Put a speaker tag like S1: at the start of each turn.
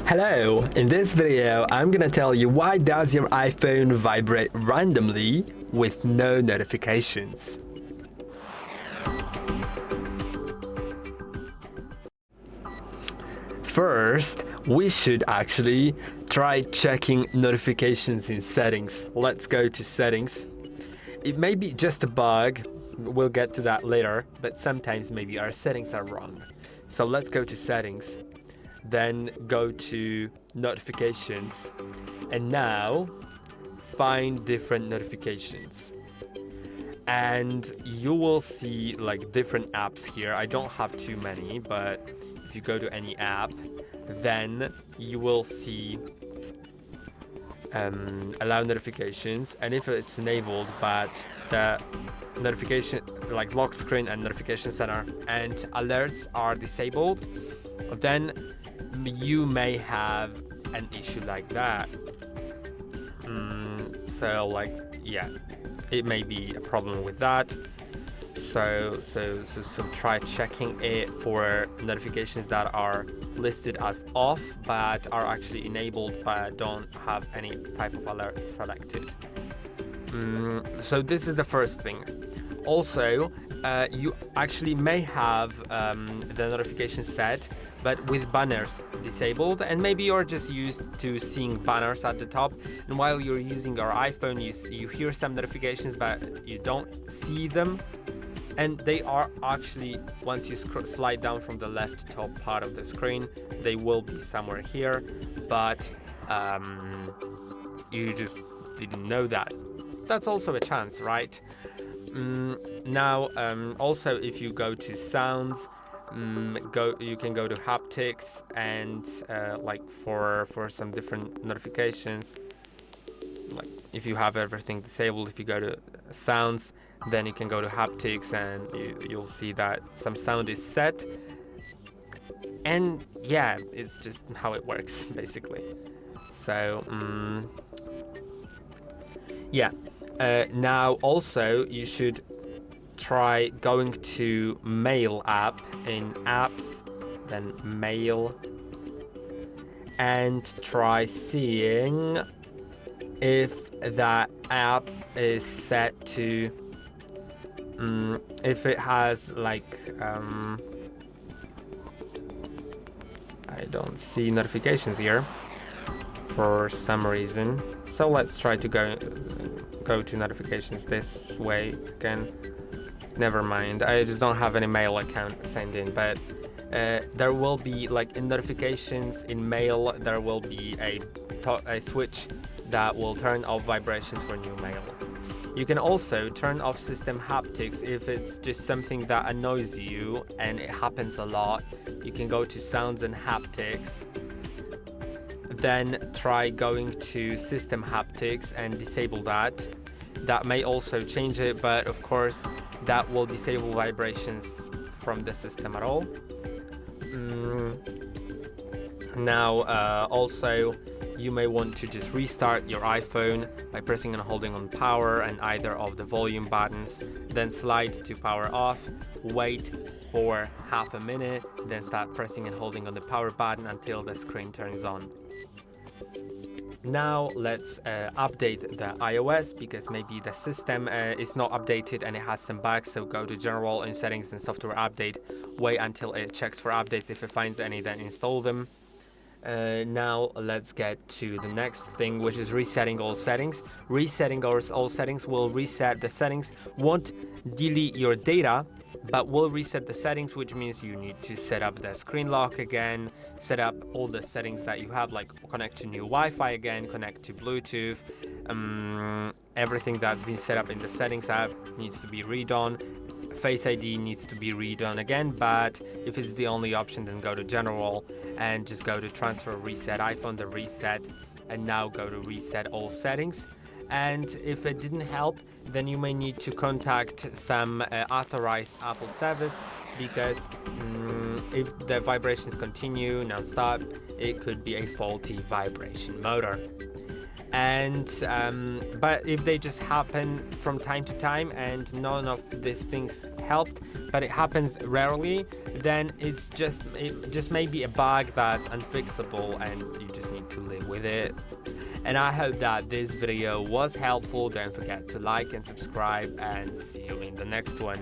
S1: Hello, in this video I'm gonna tell you why does your iPhone vibrate randomly with no notifications. First, we should actually try checking notifications in settings. Let's go to settings. It may be just a bug, we'll get to that later, but sometimes maybe our settings are wrong. So let's go to settings. Then go to notifications, and now find different notifications, and you will see like different apps here. I don't have too many, but if you go to any app, then you will see allow notifications, and if it's enabled but the notification like lock screen and notification center and alerts are disabled, then you may have an issue like that. So like, yeah, it may be a problem with that. So try checking it for notifications that are listed as off but are actually enabled but don't have any type of alert selected. So this is the first thing. Also, you actually may have the notification set but with banners disabled, and maybe you're just used to seeing banners at the top, and while you're using your iPhone you hear some notifications but you don't see them, and they are actually, once you slide down from the left top part of the screen, they will be somewhere here, but you just didn't know that. That's also a chance, right? Now also if you go to sounds, you can go to haptics, and like for some different notifications, like if you have everything disabled, if you go to sounds, then you can go to haptics and you'll see that some sound is set, and yeah, it's just how it works basically. So yeah, now also you should try going to mail app in apps, then mail, and try seeing if that app is set to if it has like I don't see notifications here for some reason, so let's try to go to notifications this way again. Never mind, I just don't have any mail account signed in, but there will be like in notifications in mail, there will be a switch that will turn off vibrations for new mail. You can also turn off system haptics if it's just something that annoys you and it happens a lot. You can go to sounds and haptics, then try going to system haptics and disable that. That may also change it, but of course that will disable vibrations from the system at all. Now also you may want to just restart your iPhone by pressing and holding on power and either of the volume buttons, then slide to power off, wait for half a minute, then start pressing and holding on the power button until the screen turns on. Now let's update the iOS, because maybe the system is not updated and it has some bugs. So go to general in settings and software update, wait until it checks for updates. If it finds any, then install them. Now let's get to the next thing, which is resetting all settings. Resetting all settings will reset the settings, won't delete your data, but will reset the settings, which means you need to set up the screen lock again, set up all the settings that you have, like connect to new Wi-Fi again, connect to Bluetooth. Everything that's been set up in the settings app needs to be redone. Face ID needs to be redone again, but if it's the only option, then go to general and just go to transfer reset iPhone, the reset, and now go to reset all settings. And if it didn't help, then you may need to contact some authorized Apple service, because if the vibrations continue non-stop, it could be a faulty vibration motor. And but if they just happen from time to time and none of these things helped, but it happens rarely, then it just may be a bug that's unfixable and you just need to live with it. And I hope that this video was helpful. Don't forget to like and subscribe, and see you in the next one.